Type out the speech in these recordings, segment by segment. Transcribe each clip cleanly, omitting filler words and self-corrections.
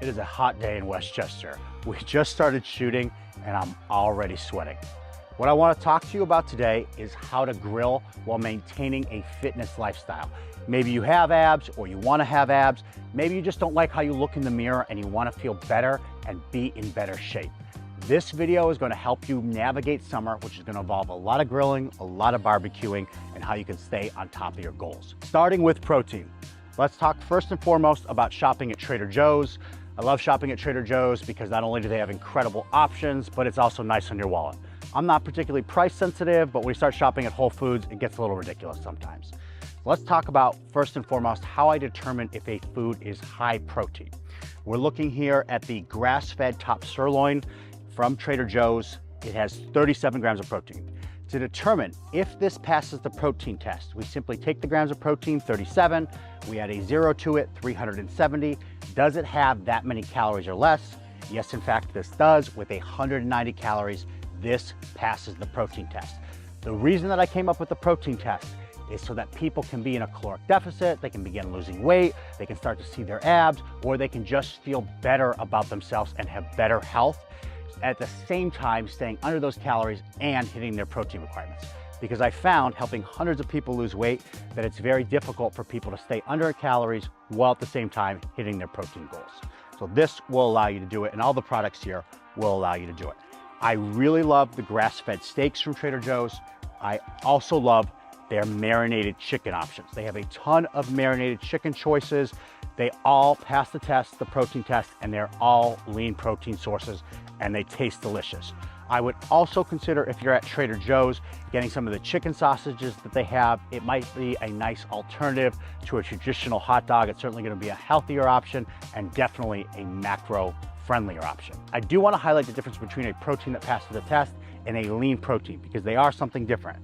It is a hot day in Westchester. We just started shooting and I'm already sweating. What I want to talk to you about today is how to grill while maintaining a fitness lifestyle. Maybe you have abs or you want to have abs. Maybe you just don't like how you look in the mirror and you want to feel better and be in better shape. This video is going to help you navigate summer, which is going to involve a lot of grilling, a lot of barbecuing, and how you can stay on top of your goals. Starting with protein. Let's talk first and foremost about shopping at Trader Joe's. I love shopping at Trader Joe's because not only do they have incredible options, but it's also nice on your wallet. I'm not particularly price sensitive, but when you start shopping at Whole Foods, it gets a little ridiculous sometimes. Let's talk about first and foremost how I determine if a food is high protein. We're looking here at the grass-fed top sirloin from Trader Joe's. It has 37 grams of protein. To determine if this passes the protein test, we simply take the grams of protein, 37, we add a 0 to it, 370. Does it have that many calories or less? Yes, in fact, this does. With 190 calories, this passes the protein test. The reason that I came up with the protein test is so that people can be in a caloric deficit, they can begin losing weight, they can start to see their abs, or they can just feel better about themselves and have better health, at the same time staying under those calories and hitting their protein requirements. Because I found, helping hundreds of people lose weight, that it's very difficult for people to stay under calories while at the same time hitting their protein goals. So this will allow you to do it, and all the products here will allow you to do it. I really love the grass-fed steaks from Trader Joe's. I also love their marinated chicken options. They have a ton of marinated chicken choices. They all pass the test, the protein test, and they're all lean protein sources, and they taste delicious. I would also consider, if you're at Trader Joe's, getting some of the chicken sausages that they have. It might be a nice alternative to a traditional hot dog. It's certainly going to be a healthier option and definitely a macro-friendlier option. I do want to highlight the difference between a protein that passes the test and a lean protein, because they are something different.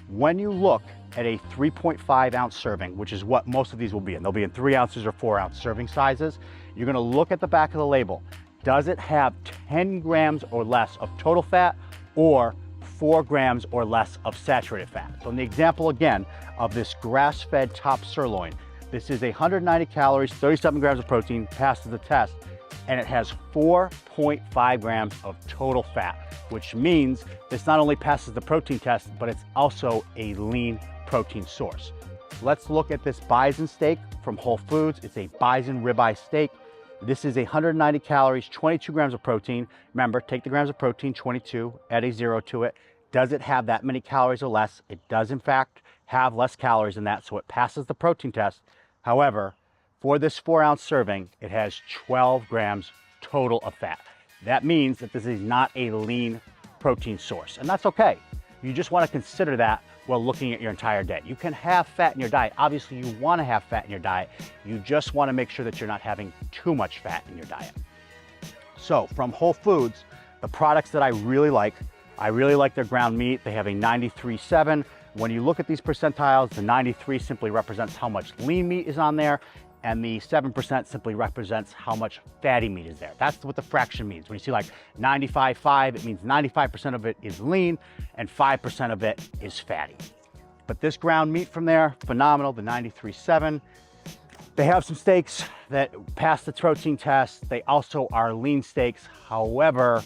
When you look at a 3.5 ounce serving, which is what most of these will be, and they'll be in 3 ounces or 4 ounce serving sizes, you're going to look at the back of the label. Does it have 10 grams or less of total fat or 4 grams or less of saturated fat? So in the example again of this grass-fed top sirloin, this is 190 calories, 37 grams of protein, passes the test, and it has 4.5 grams of total fat, which means this not only passes the protein test, but it's also a lean protein source. Let's look at this bison steak from Whole Foods. It's a bison ribeye steak. This is 190 calories, 22 grams of protein. Remember, take the grams of protein, 22, add a 0 to it. Does it have that many calories or less? It does in fact have less calories than that, so it passes the protein test. However, for this 4 ounce serving, it has 12 grams total of fat. That means that this is not a lean protein source, and that's okay. You just want to consider that while looking at your entire day. You can have fat in your diet. Obviously, you want to have fat in your diet. You just want to make sure that you're not having too much fat in your diet. So from Whole Foods, the products that I really like their ground meat. They have a 93.7. When you look at these percentiles, the 93 simply represents how much lean meat is on there, and the 7% simply represents how much fatty meat is there. That's what the fraction means. When you see like 95.5, it means 95% of it is lean and 5% of it is fatty. But this ground meat from there, phenomenal, the 93.7. They have some steaks that pass the protein test. They also are lean steaks. However,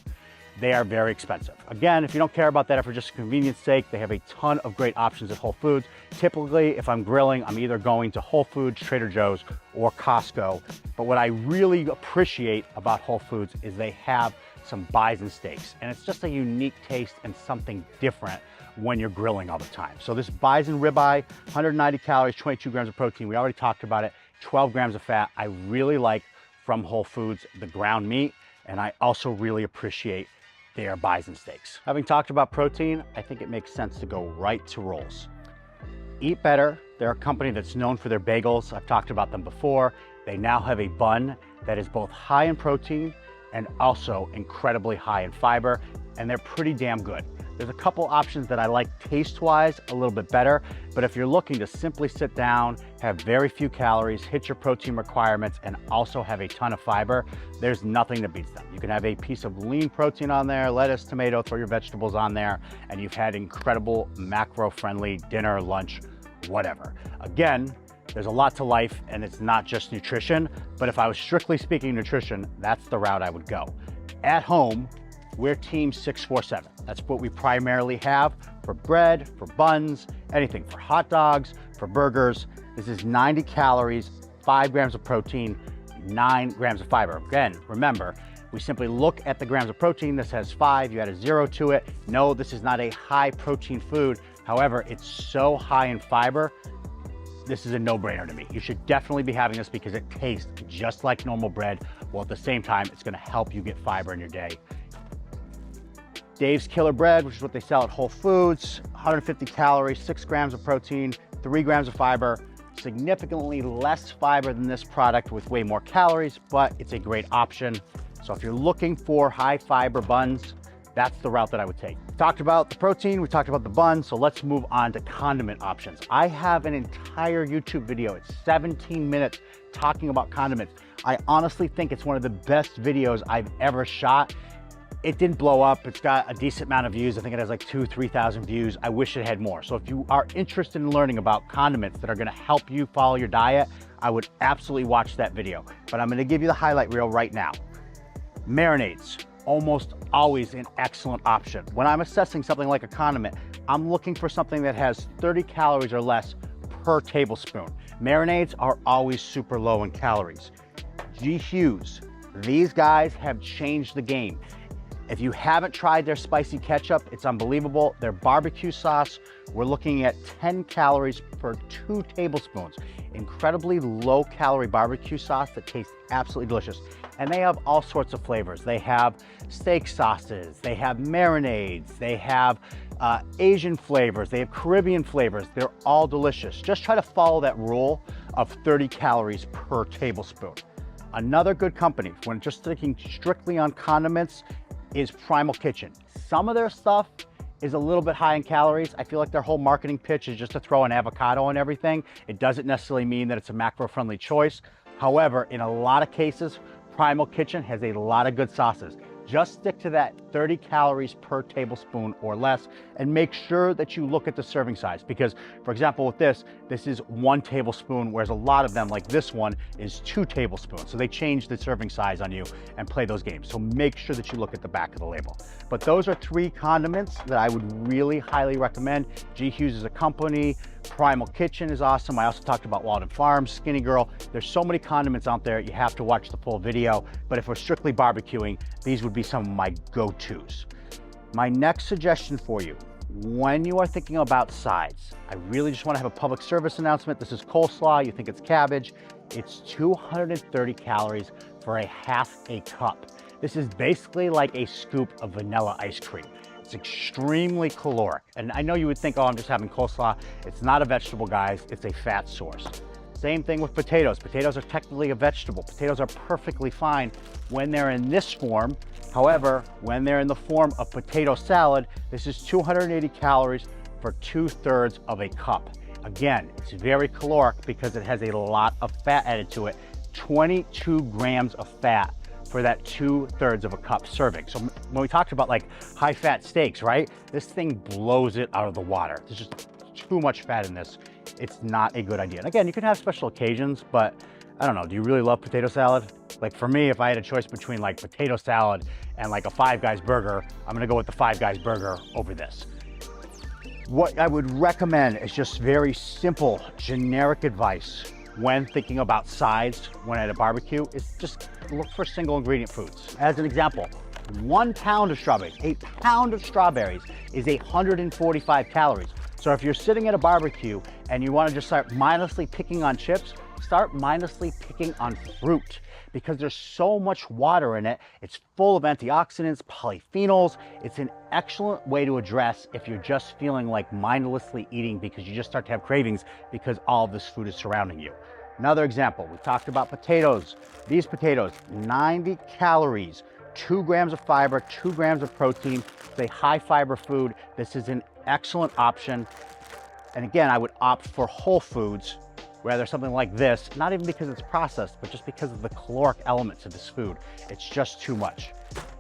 they are very expensive. Again, if you don't care about that, if it's just a convenience sake, they have a ton of great options at Whole Foods. Typically, if I'm grilling, I'm either going to Whole Foods, Trader Joe's, or Costco. But what I really appreciate about Whole Foods is they have some bison steaks, and it's just a unique taste and something different when you're grilling all the time. So this bison ribeye, 190 calories, 22 grams of protein. We already talked about it, 12 grams of fat. I really like from Whole Foods the ground meat, and I also really appreciate their bison steaks. Having talked about protein, I think it makes sense to go right to rolls. Eat Better, they're a company that's known for their bagels. I've talked about them before. They now have a bun that is both high in protein and also incredibly high in fiber, and they're pretty damn good. There's a couple options that I like taste-wise a little bit better, but if you're looking to simply sit down, have very few calories, hit your protein requirements, and also have a ton of fiber, there's nothing that beats them. You can have a piece of lean protein on there, lettuce, tomato, throw your vegetables on there, and you've had incredible macro-friendly dinner, lunch, whatever. Again, There's a lot to life, and it's not just nutrition, but if I was strictly speaking nutrition, that's the route I would go. At home, we're team 647. That's what we primarily have for bread, for buns, anything, for hot dogs, for burgers. This is 90 calories, 5 grams of protein, 9 grams of fiber. Again, remember, we simply look at the grams of protein. This has 5, you add a 0 to it. No, this is not a high protein food. However, it's so high in fiber, this is a no-brainer to me. You should definitely be having this because it tastes just like normal bread, while at the same time, it's gonna help you get fiber in your day. Dave's Killer Bread, which is what they sell at Whole Foods, 150 calories, 6 grams of protein, 3 grams of fiber, significantly less fiber than this product with way more calories, but it's a great option. So if you're looking for high fiber buns, that's the route that I would take. We talked about the protein, we talked about the bun, so let's move on to condiment options. I have an entire YouTube video, it's 17 minutes talking about condiments. I honestly think it's one of the best videos I've ever shot. It didn't blow up, it's got a decent amount of views. I think it has like 2,000 to 3,000 views. I wish it had more. So if you are interested in learning about condiments that are gonna help you follow your diet, I would absolutely watch that video. But I'm gonna give you the highlight reel right now. Marinades, almost always an excellent option. When I'm assessing something like a condiment, I'm looking for something that has 30 calories or less per tablespoon. Marinades are always super low in calories. G. Hughes, these guys have changed the game. If you haven't tried their spicy ketchup, it's unbelievable. Their barbecue sauce, we're looking at 10 calories per 2 tablespoons. Incredibly low calorie barbecue sauce that tastes absolutely delicious. And they have all sorts of flavors. They have steak sauces, they have marinades, they have Asian flavors, they have Caribbean flavors. They're all delicious. Just try to follow that rule of 30 calories per tablespoon. Another good company, when just sticking strictly on condiments, is Primal Kitchen. Some of their stuff is a little bit high in calories. I feel like their whole marketing pitch is just to throw an avocado on everything. It doesn't necessarily mean that it's a macro-friendly choice. However, in a lot of cases, Primal Kitchen has a lot of good sauces. Just stick to that 30 calories per tablespoon or less, and make sure that you look at the serving size. Because, for example, with this is 1 tablespoon, whereas a lot of them, like this one, is 2 tablespoons. So they change the serving size on you and play those games. So make sure that you look at the back of the label. But those are 3 condiments that I would really highly recommend. G. Hughes is a company. Primal Kitchen is awesome. I also talked about Walden Farms, Skinny Girl. There's so many condiments out there, you have to watch the full video. But if we're strictly barbecuing, these would be some of my go-tos. My next suggestion for you, when you are thinking about sides, I really just want to have a public service announcement. This is coleslaw, you think it's cabbage. It's 230 calories for a half a cup. This is basically like a scoop of vanilla ice cream. It's extremely caloric. And I know you would think, oh, I'm just having coleslaw. It's not a vegetable, guys. It's a fat source. Same thing with potatoes. Potatoes are technically a vegetable. Potatoes are perfectly fine when they're in this form. However, when they're in the form of potato salad, this is 280 calories for 2/3 of a cup. Again, it's very caloric because it has a lot of fat added to it. 22 grams of fat for that 2/3 of a cup serving. So when we talked about like high fat steaks, right? This thing blows it out of the water. There's just too much fat in this. It's not a good idea. And again, you can have special occasions, but I don't know, do you really love potato salad? Like for me, if I had a choice between like potato salad and like a Five Guys burger, I'm gonna go with the Five Guys burger over this. What I would recommend is just very simple, generic advice when thinking about sides when at a barbecue is just look for single ingredient foods. As an example, 1 pound of strawberries, a pound of strawberries is 145 calories. So if you're sitting at a barbecue and you want to just start mindlessly picking on chips, start mindlessly picking on fruit because there's so much water in it. It's full of antioxidants, polyphenols. It's an excellent way to address if you're just feeling like mindlessly eating because you just start to have cravings because all of this food is surrounding you. Another example, we talked about potatoes. These potatoes, 90 calories, 2 grams of fiber, 2 grams of protein. It's a high fiber food. This is an excellent option. And again, I would opt for whole foods rather something like this, not even because it's processed, but just because of the caloric elements of this food. It's just too much.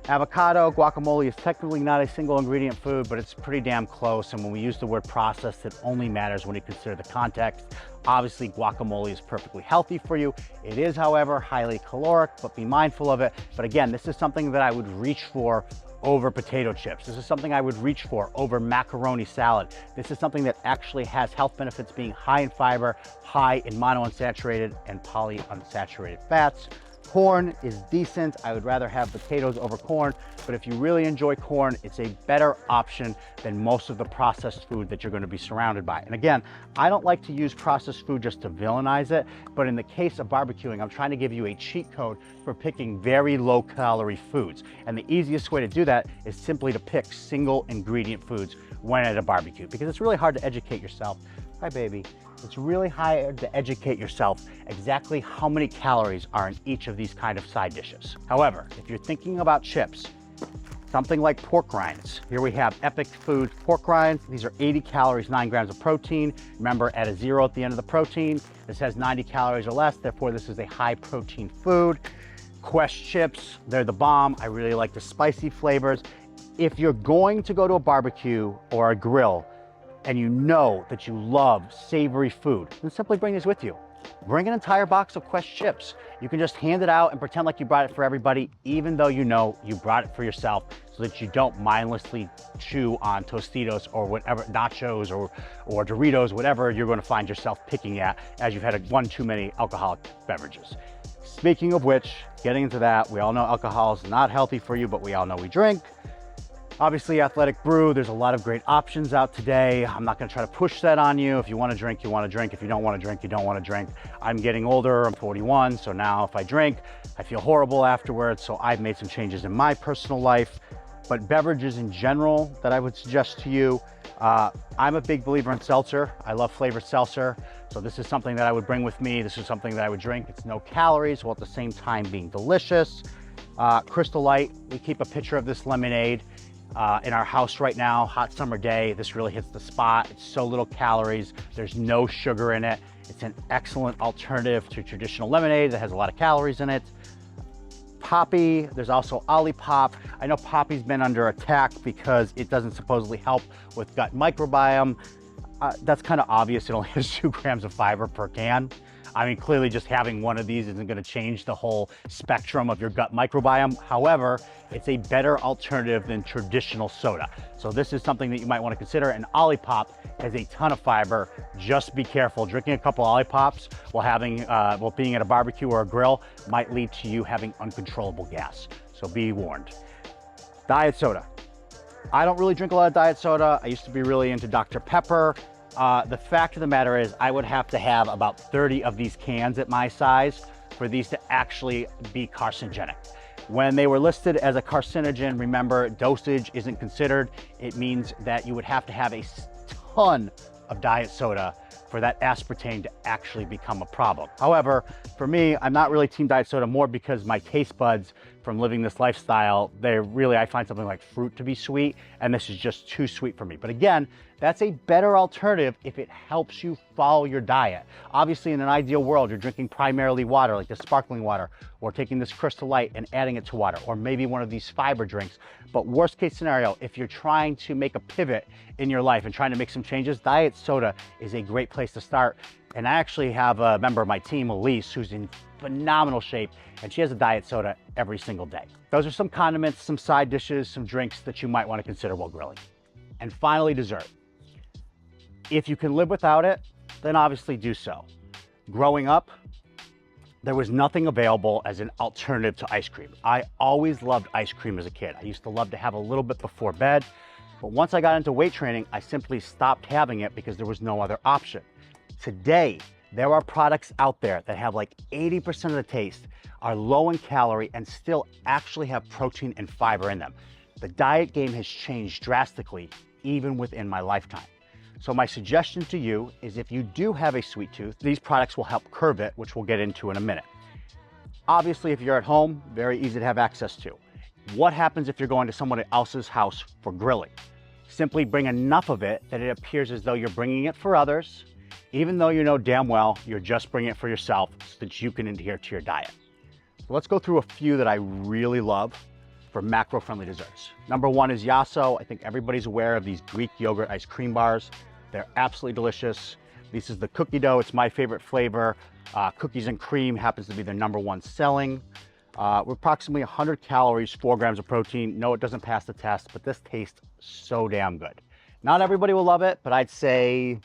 Avocado, guacamole is technically not a single ingredient food, but it's pretty damn close. And when we use the word processed, it only matters when you consider the context Obviously, guacamole is perfectly healthy for you. It is, however, highly caloric, but be mindful of it. But again, this is something that I would reach for over potato chips. This is something I would reach for over macaroni salad. This is something that actually has health benefits, being high in fiber, high in monounsaturated and polyunsaturated fats. Corn is decent. I would rather have potatoes over corn, but if you really enjoy corn, it's a better option than most of the processed food that you're going to be surrounded by. And again, I don't like to use processed food just to villainize it, but in the case of barbecuing, I'm trying to give you a cheat code for picking very low calorie foods. And the easiest way to do that is simply to pick single ingredient foods when at a barbecue, because it's really hard to educate yourself. Hi, baby. It's really hard to educate yourself exactly how many calories are in each of these kind of side dishes. However, if you're thinking about chips, something like pork rinds. Here we have Epic Foods pork rinds. These are 80 calories, 9 grams of protein. Remember, add a 0 at the end of the protein. This has 90 calories or less, therefore this is a high protein food. Quest chips, they're the bomb. I really like the spicy flavors. If you're going to go to a barbecue or a grill, and you know that you love savory food, then simply bring these with you. Bring an entire box of Quest chips. You can just hand it out and pretend like you brought it for everybody, even though you know you brought it for yourself, so that you don't mindlessly chew on Tostitos or whatever, nachos or Doritos, whatever you're going to find yourself picking at as you've had one too many alcoholic beverages. Speaking of which, getting into that, we all know alcohol is not healthy for you, but we all know we drink. Obviously, Athletic Brew, there's a lot of great options out today. I'm not gonna try to push that on you. If you wanna drink, you wanna drink. If you don't wanna drink, you don't wanna drink. I'm getting older, I'm 41, so now if I drink, I feel horrible afterwards, so I've made some changes in my personal life. But beverages in general that I would suggest to you, I'm a big believer in seltzer. I love flavored seltzer, so this is something that I would bring with me. This is something that I would drink. It's no calories, while at the same time being delicious. Crystal Light, we keep a picture of this lemonade in our house right now, hot summer day. This really hits the spot. It's so little calories. There's no sugar in it. It's an excellent alternative to traditional lemonade that has a lot of calories in it. Poppy, there's also Olipop. I know Poppy's been under attack because it doesn't supposedly help with gut microbiome. That's kind of obvious. It only has 2 grams of fiber per can. I mean, clearly just having one of these isn't going to change the whole spectrum of your gut microbiome. However, it's a better alternative than traditional soda. So this is something that you might want to consider. And Olipop has a ton of fiber. Just be careful. Drinking a couple Olipops while being at a barbecue or a grill might lead to you having uncontrollable gas. So be warned. Diet soda. I don't really drink a lot of diet soda. I used to be really into Dr. Pepper. The fact of the matter is I would have to have about 30 of these cans at my size for these to actually be carcinogenic. When they were listed as a carcinogen, remember, dosage isn't considered. It means that you would have to have a ton of diet soda for that aspartame to actually become a problem. However, for me, I'm not really team diet soda, more because my taste buds from living this lifestyle, I find something like fruit to be sweet, and this is just too sweet for me. But again, that's a better alternative if it helps you follow your diet. Obviously, in an ideal world, you're drinking primarily water, like the sparkling water, or taking this Crystal Light and adding it to water, or maybe one of these fiber drinks. But worst case scenario, if you're trying to make a pivot in your life and trying to make some changes, diet soda is a great place to start. And I actually have a member of my team, Elise, who's in phenomenal shape, and she has a diet soda every single day. Those are some condiments, some side dishes, some drinks that you might want to consider while grilling. And finally, dessert. If you can live without it, then obviously do so. Growing up, there was nothing available as an alternative to ice cream. I always loved ice cream as a kid. I used to love to have a little bit before bed, but once I got into weight training, I simply stopped having it because there was no other option. Today, there are products out there that have like 80% of the taste, are low in calorie, and still actually have protein and fiber in them. The diet game has changed drastically, even within my lifetime. So my suggestion to you is, if you do have a sweet tooth, these products will help curb it, which we'll get into in a minute. Obviously, if you're at home, very easy to have access to. What happens if you're going to someone else's house for grilling? Simply bring enough of it that it appears as though you're bringing it for others, even though you know damn well you're just bringing it for yourself so that you can adhere to your diet. So let's go through a few that I really love for macro-friendly desserts. Number 1 is Yasso. I think everybody's aware of these Greek yogurt ice cream bars. They're absolutely delicious. This is the cookie dough. It's my favorite flavor. Cookies and cream happens to be the #1 selling. We're approximately 100 calories, 4 grams of protein. No, it doesn't pass the test, but this tastes so damn good. Not everybody will love it, but I'd say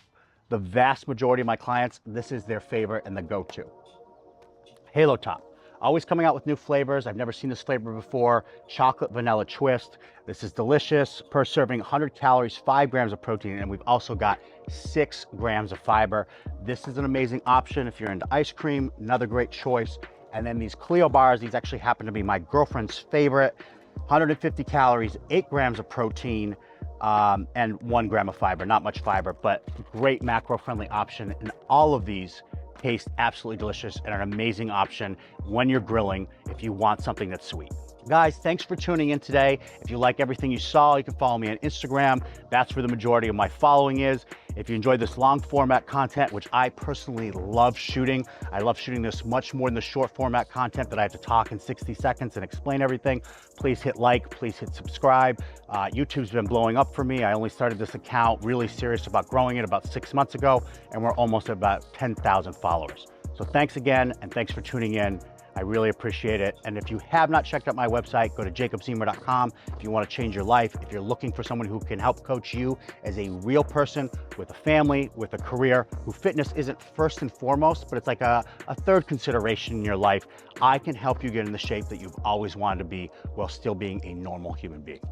the vast majority of my clients, this is their favorite and the go-to. Halo Top. Always coming out with new flavors. I've never seen this flavor before. Chocolate vanilla twist. This is delicious. Per serving, 100 calories, 5 grams of protein, and we've also got 6 grams of fiber. This is an amazing option if you're into ice cream. Another great choice. And then these Clio bars, these actually happen to be my girlfriend's favorite. 150 calories, 8 grams of protein, and 1 gram of fiber. Not much fiber, but great macro-friendly option. And all of these taste absolutely delicious and an amazing option when you're grilling if you want something that's sweet. Guys, thanks for tuning in today. If you like everything you saw, you can follow me on Instagram. That's where the majority of my following is. If you enjoyed this long format content, which I personally love shooting, I love shooting this much more than the short format content that I have to talk in 60 seconds and explain everything. Please hit like, please hit subscribe. YouTube's been blowing up for me. I only started this account really serious about growing it about 6 months ago, and we're almost at about 10,000 followers. So thanks again, and thanks for tuning in. I really appreciate it. And if you have not checked out my website, go to jacobziemer.com. If you want to change your life, if you're looking for someone who can help coach you as a real person with a family, with a career, who fitness isn't first and foremost, but it's like a third consideration in your life, I can help you get in the shape that you've always wanted to be while still being a normal human being.